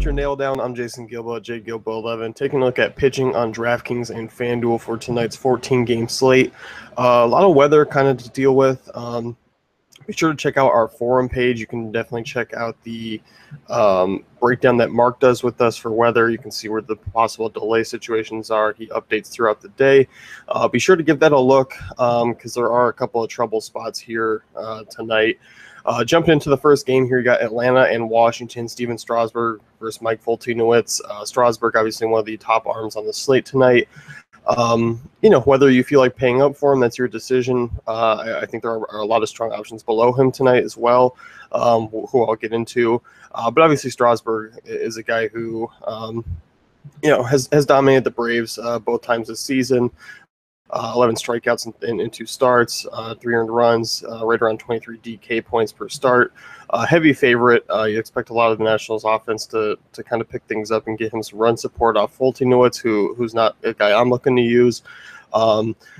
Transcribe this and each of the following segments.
got your nail down. I'm Jason Gilbo at JGilbo11, taking a look at pitching on DraftKings and FanDuel for tonight's 14-game slate. A lot of weather kind of to deal with. Be sure to check out our forum page. You can definitely check out the breakdown that Mark does with us for weather. You can see where the possible delay situations are. He updates throughout the day. Be sure to give that a look because there are a couple of trouble spots here tonight. Jumping into the first game here, you got Atlanta and Washington. Steven Strasburg versus Mike Foltynewicz. Strasburg, obviously one of the top arms on the slate tonight. Whether you feel like paying up for him, that's your decision. I think there are a lot of strong options below him tonight as well, who I'll get into. But obviously Strasburg is a guy who, has dominated the Braves both times this season. 11 strikeouts in 2 starts, 3 earned runs, right around 23 DK points per start. Heavy favorite. You expect a lot of the Nationals offense to kind of pick things up and get him some run support off Foltynewicz, who's not a guy I'm looking to use.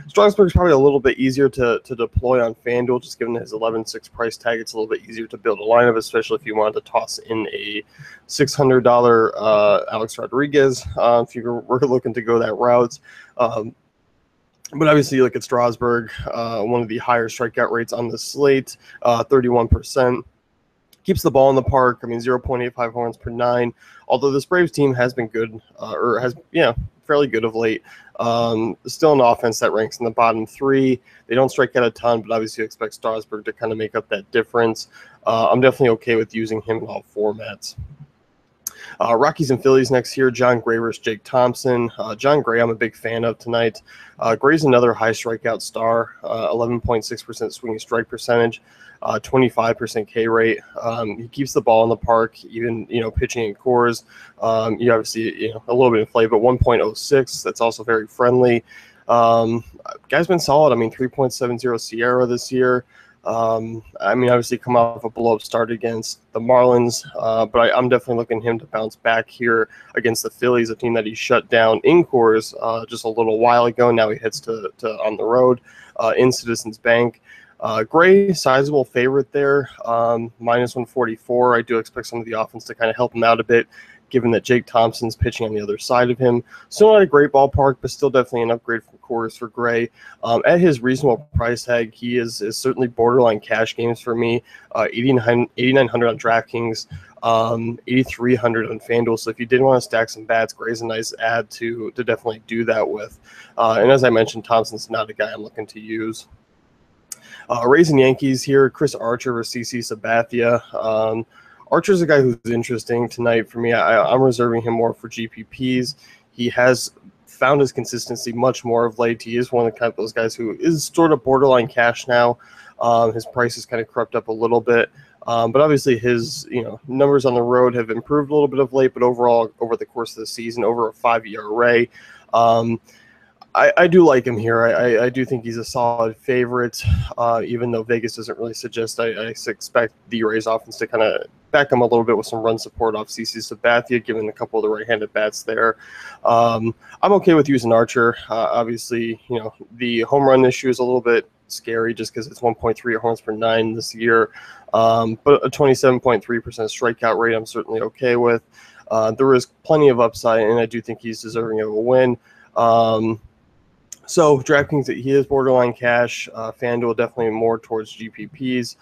Strasburg's probably a little bit easier to deploy on FanDuel, just given his 11.6 price tag. It's a little bit easier to build a lineup, especially if you wanted to toss in a $600 Alex Rodriguez, if you were looking to go that route. But obviously, you look at Strasburg, one of the higher strikeout rates on the slate, 31%. Keeps the ball in the park. 0.85 home runs per 9. Although this Braves team has been good, fairly good of late. Still an offense that ranks in the bottom 3. They don't strike out a ton, but obviously you expect Strasburg to kind of make up that difference. I'm definitely okay with using him in all formats. Rockies and Phillies next here. John Gray versus Jake Thompson. John Gray, I'm a big fan of tonight. Gray's another high strikeout star, 11.6% swinging strike percentage, 25% K rate. He keeps the ball in the park, even pitching in cores. You obviously a little bit inflated, but 1.06. That's also very friendly. Guy's been solid. 3.70 Sierra this year. Obviously come off a blow-up start against the Marlins, but I'm definitely looking at him to bounce back here against the Phillies, a team that he shut down in cores just a little while ago. Now he heads to on the road in Citizens Bank. Gray, sizable favorite there, minus 144. I do expect some of the offense to kind of help him out a bit, given that Jake Thompson's pitching on the other side of him. Still not a great ballpark, but still definitely an upgrade from cores for Gray. At his reasonable price tag, he is certainly borderline cash games for me. 8,900 on DraftKings, 8,300 on FanDuel. So if you did want to stack some bats, Gray's a nice add to definitely do that with. And as I mentioned, Thompson's not a guy I'm looking to use. Rays and Yankees here, Chris Archer versus CC Sabathia. Archer's a guy who's interesting tonight for me. I'm reserving him more for GPPs. He has found his consistency much more of late. He is one of those guys who is sort of borderline cash now. His price has kind of crept up a little bit. But obviously his numbers on the road have improved a little bit of late, but overall over the course of the season, over a 5-year array, I do like him here. I do think he's a solid favorite, even though Vegas doesn't really suggest. I expect the Rays offense to kind of back him a little bit with some run support off CC Sabathia, given a couple of the right-handed bats there. I'm okay with using Archer. Obviously, the home run issue is a little bit scary just because it's 1.3 home runs per 9 this year. But a 27.3% strikeout rate I'm certainly okay with. There is plenty of upside, and I do think he's deserving of a win. So DraftKings, he is borderline cash. FanDuel definitely more towards GPPs.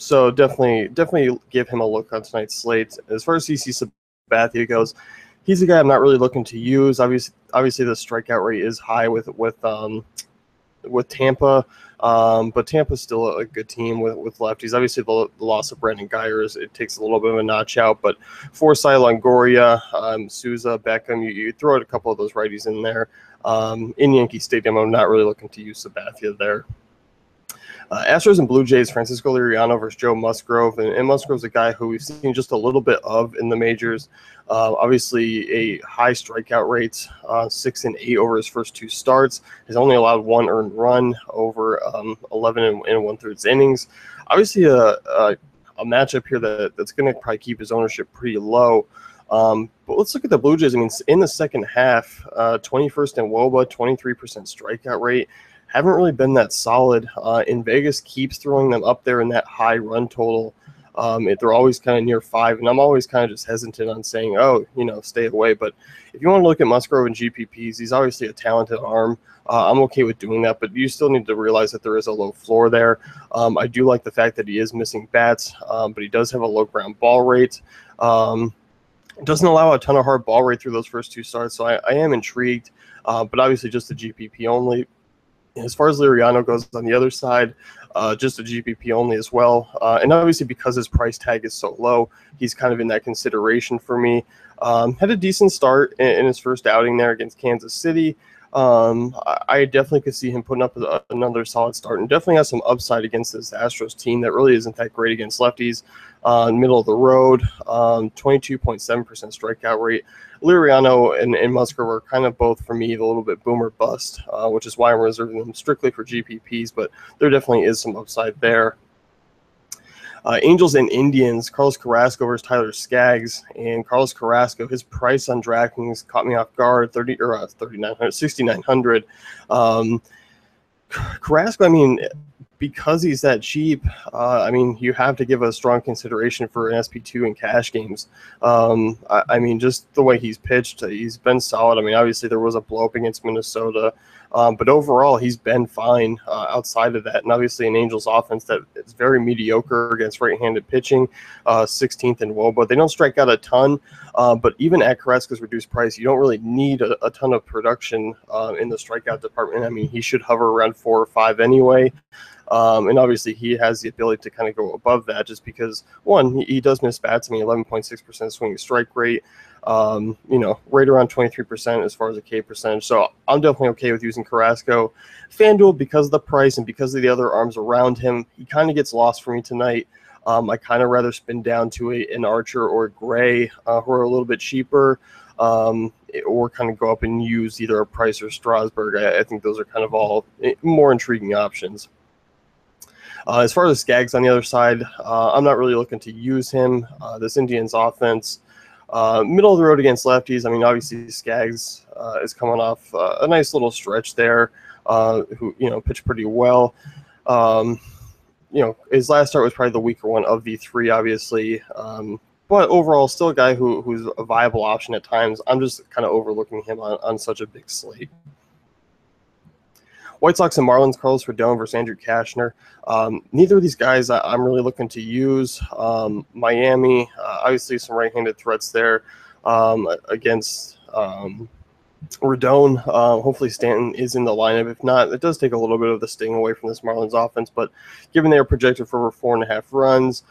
So definitely give him a look on tonight's slate. As far as CC Sabathia goes, he's a guy I'm not really looking to use. Obviously the strikeout rate is high with Tampa, but Tampa's still a good team with lefties. Obviously the loss of Brandon Guyer it takes a little bit of a notch out, but Forsythe, Longoria, Souza, Beckham, you throw out a couple of those righties in there. In Yankee Stadium, I'm not really looking to use Sabathia there. Astros and Blue Jays, Francisco Liriano versus Joe Musgrove. And Musgrove's a guy who we've seen just a little bit of in the majors. Obviously, a high strikeout rate, 6 and 8 over his first 2 starts. Has only allowed 1 earned run over 11 and 1/3 innings. Obviously, a matchup here that's going to probably keep his ownership pretty low. But let's look at the Blue Jays. In the second half, 21st in WOBA, 23% strikeout rate. Haven't really been that solid. In Vegas keeps throwing them up there in that high run total They're always kind of near 5, and I'm always kind of just hesitant on saying, oh, stay away. But if you want to look at Musgrove and GPPs, he's obviously a talented arm. I'm okay with doing that, but you still need to realize that there is a low floor there. I do like the fact that he is missing bats, but he does have a low ground ball rate. Doesn't allow a ton of hard ball rate through those first 2 starts, so I am intrigued, but obviously just the GPP only. As far as Liriano goes on the other side, just a GPP only as well. And obviously because his price tag is so low, he's kind of in that consideration for me. Had a decent start in his first outing there against Kansas City. I definitely could see him putting up another solid start, and definitely has some upside against this Astros team that really isn't that great against lefties. Middle of the road, 22.7% strikeout rate. Liriano and Musgrove are kind of both, for me, a little bit boom or bust, which is why I'm reserving them strictly for GPPs, but there definitely is some upside there. Angels and Indians, Carlos Carrasco versus Tyler Skaggs. And Carlos Carrasco, his price on DraftKings caught me off guard, 6,900. Carrasco, I mean, because he's that cheap, I mean, you have to give a strong consideration for an SP2 in cash games. I mean, just the way he's pitched, he's been solid. I mean, obviously there was a blow up against Minnesota, but overall he's been fine outside of that. And obviously an Angels offense that is very mediocre against right-handed pitching, 16th in WOBA. They don't strike out a ton, but even at Carrasco's reduced price, you don't really need a ton of production in the strikeout department. I mean, he should hover around 4 or 5 anyway. And obviously he has the ability to kind of go above that just because, one, he does miss bats. I mean, 11.6% swinging strike rate, right around 23% as far as the K percentage. So I'm definitely okay with using Carrasco. FanDuel, because of the price and because of the other arms around him, he kind of gets lost for me tonight. I kind of rather spin down to an Archer or a Gray who are a little bit cheaper, or kind of go up and use either a Price or Strasburg. I think those are kind of all more intriguing options. As far as Skaggs on the other side, I'm not really looking to use him. This Indians offense, middle of the road against lefties. I mean, obviously Skaggs is coming off a nice little stretch there, who pitched pretty well. His last start was probably the weaker one of the 3, obviously. But overall, still a guy who's a viable option at times. I'm just kind of overlooking him on such a big slate. White Sox and Marlins, Carlos Rodon versus Andrew Cashner. Neither of these guys I'm really looking to use. Miami, obviously some right-handed threats there against Rodon. Hopefully Stanton is in the lineup. If not, it does take a little bit of the sting away from this Marlins offense. But given they are projected for over 4.5 runs,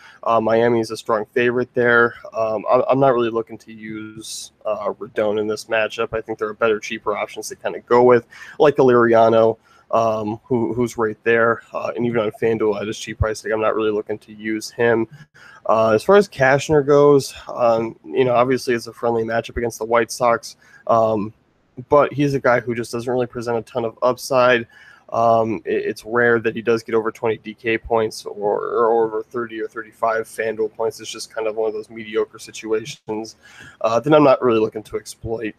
Miami is a strong favorite there. I'm not really looking to use Rodon in this matchup. I think there are better, cheaper options to kind of go with, like a Liriano, who's right there, and even on FanDuel at his cheap price tag, I'm not really looking to use him. As far as Cashner goes, obviously it's a friendly matchup against the White Sox, but he's a guy who just doesn't really present a ton of upside. It's rare that he does get over 20 DK points or over 30 or 35 FanDuel points. It's just kind of one of those mediocre situations that I'm not really looking to exploit.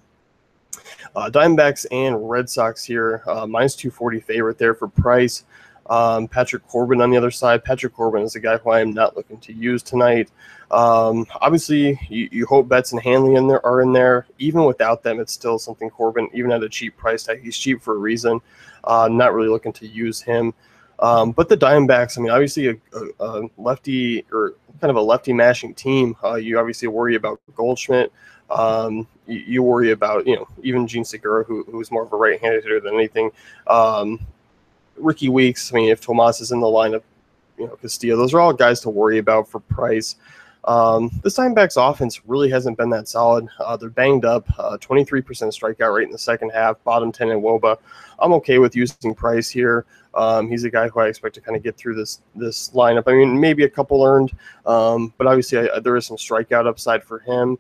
Diamondbacks and Red Sox here, minus 240 favorite there for price. Patrick Corbin on the other side. Patrick Corbin is a guy who I am not looking to use tonight. Obviously, you hope Betts and Hanley are in there. Even without them, it's still something Corbin, even at a cheap price tag, he's cheap for a reason. Not really looking to use him. But the Diamondbacks, I mean, obviously a lefty or kind of a lefty mashing team. You obviously worry about Goldschmidt. You worry about, even Gene Segura, who's more of a right-handed hitter than anything. Ricky Weeks, I mean, if Tomas is in the lineup, Castillo, those are all guys to worry about for price. This Diamondbacks offense really hasn't been that solid. They're banged up, 23% strikeout rate in the second half, bottom 10 in WOBA. I'm okay with using Price here. He's a guy who I expect to kind of get through this lineup. I mean, maybe a couple earned, but obviously there is some strikeout upside for him.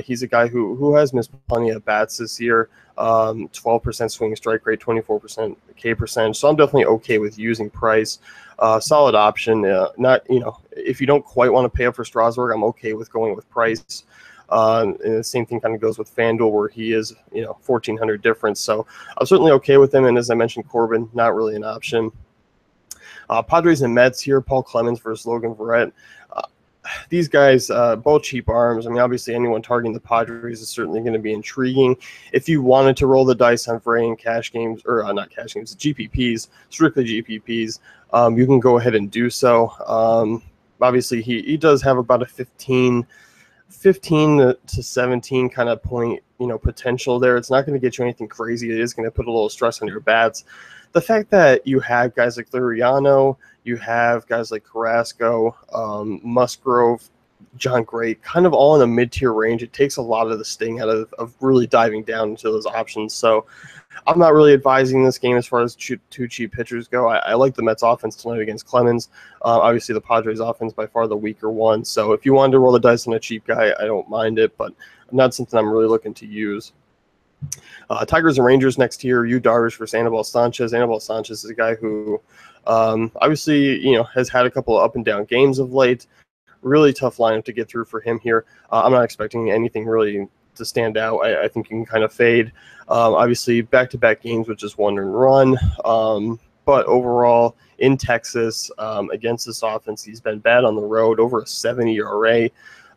He's a guy who has missed plenty of bats this year. 12% swinging strike rate, 24% K percentage. So I'm definitely okay with using Price. Solid option. Not, if you don't quite want to pay up for Strasburg, I'm okay with going with Price. And the same thing kind of goes with FanDuel, where he is, 1,400 difference. So I'm certainly okay with him. And as I mentioned, Corbin, not really an option. Padres and Mets here, Paul Clemens versus Logan Verrett. these guys, both cheap arms. I mean, obviously, anyone targeting the Padres is certainly going to be intriguing. If you wanted to roll the dice on Frey and cash games, or not cash games, GPPs, strictly GPPs, you can go ahead and do so. Obviously, he does have about a 15 to 17 kind of point, potential there. It's not going to get you anything crazy. It is going to put a little stress on your bats. The fact that you have guys like Liriano, you have guys like Carrasco, Musgrove, John Gray, kind of all in a mid-tier range, it takes a lot of the sting out of really diving down into those options. So I'm not really advising this game as far as two cheap pitchers go. I like the Mets offense tonight against Clemens. Obviously, the Padres offense by far the weaker one. So if you wanted to roll the dice on a cheap guy, I don't mind it, but not something I'm really looking to use. Tigers and Rangers next year. Darvish versus Anibal Sanchez. Anibal Sanchez is a guy who obviously has had a couple of up and down games of late. Really tough lineup to get through for him here. I'm not expecting anything really to stand out. I think you can kind of fade. Obviously, back-to-back games with just one and run. But overall, in Texas, against this offense, he's been bad on the road, over a 70 ERA.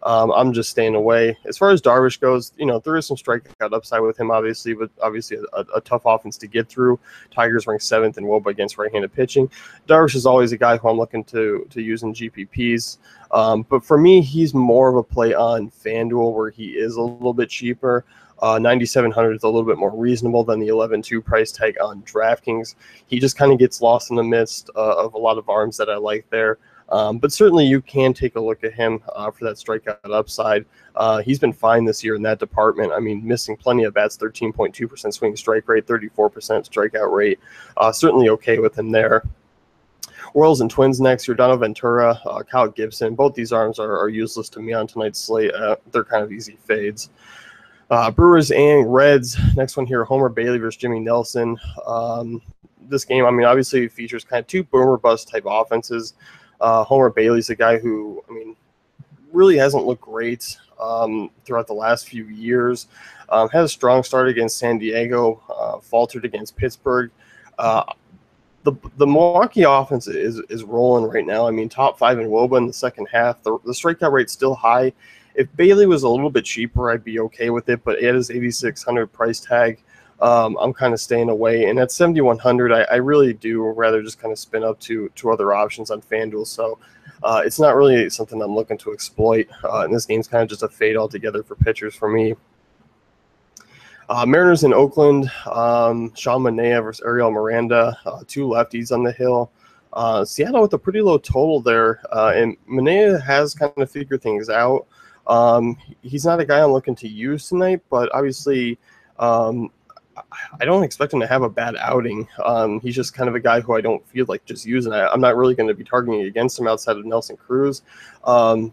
I'm just staying away. As far as Darvish goes, there is some strikeout upside with him, obviously, but obviously a tough offense to get through. Tigers ranked 7th in WOBA against right-handed pitching. Darvish is always a guy who I'm looking to use in GPPs. But for me, he's more of a play on FanDuel, where he is a little bit cheaper. 9,700 is a little bit more reasonable than the 11.2 price tag on DraftKings. He just kind of gets lost in the midst of a lot of arms that I like there. But certainly you can take a look at him for that strikeout upside. He's been fine this year in that department. I mean, missing plenty of bats, 13.2% swing strike rate, 34% strikeout rate. Certainly okay with him there. Royals and Twins next, Yordano Ventura, Kyle Gibson. Both these arms are useless to me on tonight's slate. They're kind of easy fades. Brewers and Reds. Next one here, Homer Bailey versus Jimmy Nelson. This game, I mean, obviously features kind of two boomer bust type offenses. Homer Bailey's a guy who, really hasn't looked great throughout the last few years. Had a strong start against San Diego, faltered against Pittsburgh. The Milwaukee offense is rolling right now. I mean, top 5 in WOBA in the second half. The strikeout rate's still high. If Bailey was a little bit cheaper, I'd be okay with it. But at his 8,600 price tag, I'm kind of staying away. And at 7,100, I really do rather just kind of spin up to other options on FanDuel. So it's not really something I'm looking to exploit. And this game's kind of just a fade altogether for pitchers for me. Mariners in Oakland, Sean Manaea versus Ariel Miranda, two lefties on the hill. Seattle with a pretty low total there, and Manaea has kind of figured things out. He's not a guy I'm looking to use tonight, but obviously I don't expect him to have a bad outing. He's just kind of a guy who I don't feel like just using. I'm not really going to be targeting against him outside of Nelson Cruz.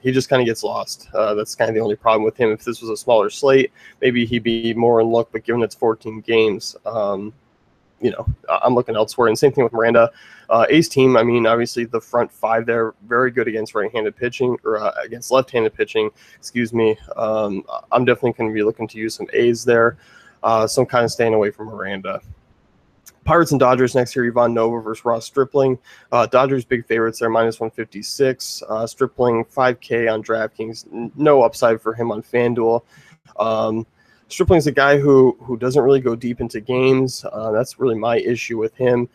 He just kind of gets lost. That's kind of the only problem with him. If this was a smaller slate, maybe he'd be more in luck, but given it's 14 games, I'm looking elsewhere. And same thing with Miranda. Ace team, I mean, obviously the front 5 there, very good against right-handed pitching, or against left-handed pitching, excuse me. I'm definitely going to be looking to use some A's there. So I'm kind of staying away from Miranda. Pirates and Dodgers next year, Ivan Nova versus Ross Stripling. Dodgers big favorites there, minus 156. Stripling 5K on DraftKings. No upside for him on FanDuel. Stripling's a guy who doesn't really go deep into games. That's really my issue with him.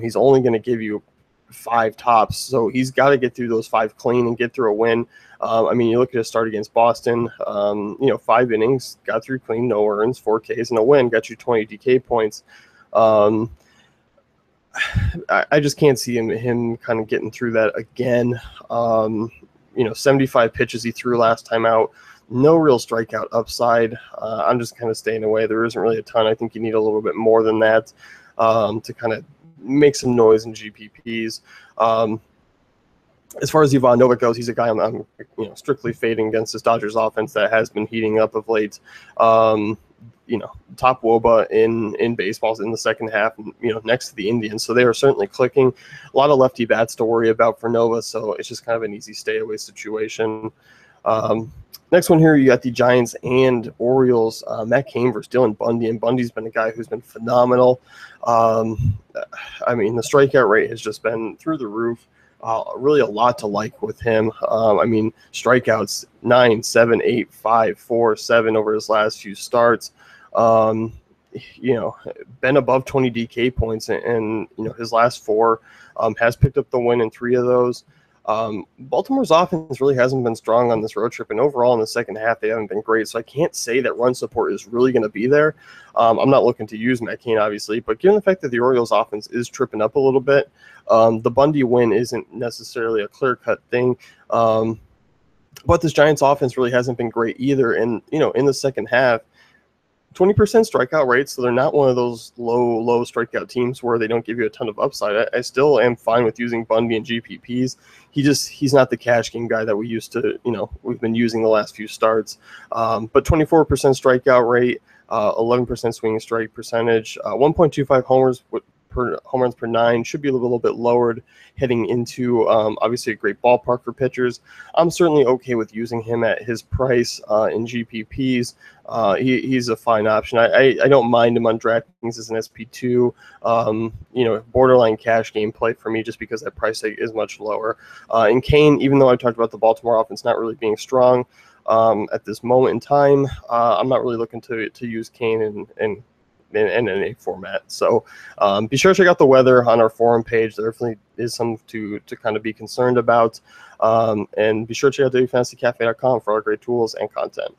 He's only going to give you 5 tops, so he's got to get through those 5 clean and get through a win. You look at his start against Boston, 5 innings, got through clean, no earns, 4 Ks, and a win, got you 20 DK points. I just can't see him kind of getting through that again. 75 pitches he threw last time out. No real strikeout upside. I'm just kind of staying away. There isn't really a ton. I think you need a little bit more than that to kind of make some noise in GPPs. As far as Ivan Nova goes, he's a guy I'm strictly fading against this Dodgers offense that has been heating up of late. Top WOBA in baseballs in the second half, next to the Indians. So they are certainly clicking. A lot of lefty bats to worry about for Nova, so it's just kind of an easy stay away situation. Next one here, you got the Giants and Orioles. Matt Cain versus Dylan Bundy, and Bundy's been a guy who's been phenomenal. The strikeout rate has just been through the roof. Really a lot to like with him. I mean, strikeouts 9, 7, 8, 5, 4, 7 over his last few starts. Been above 20 DK points, and his last 4, has picked up the win in 3 of those. Baltimore's offense really hasn't been strong on this road trip, and overall in the second half they haven't been great. So I can't say that run support is really going to be there. I'm not looking to use McCain, obviously, but given the fact that the Orioles offense is tripping up a little bit, the Bundy win isn't necessarily a clear-cut thing. But this Giants offense really hasn't been great either. And, in the second half, 20% strikeout rate, so they're not one of those low strikeout teams where they don't give you a ton of upside. I still am fine with using Bundy and GPPs. He's not the cash game guy that we used to, we've been using the last few starts. But 24% strikeout rate, 11% swinging strike percentage, 1.25 home runs per 9 should be a little bit lowered heading into obviously a great ballpark for pitchers. I'm certainly okay with using him at his price in GPPs. He's a fine option. I don't mind him on DraftKings as an SP2. Borderline cash game play for me just because that price tag is much lower. And Kane, even though I talked about the Baltimore offense not really being strong at this moment in time, I'm not really looking to use Kane in a format. So be sure to check out the weather on our forum page. There definitely is some to kind of be concerned about. And be sure to check out dailyfantasycafe.com for all great tools and content.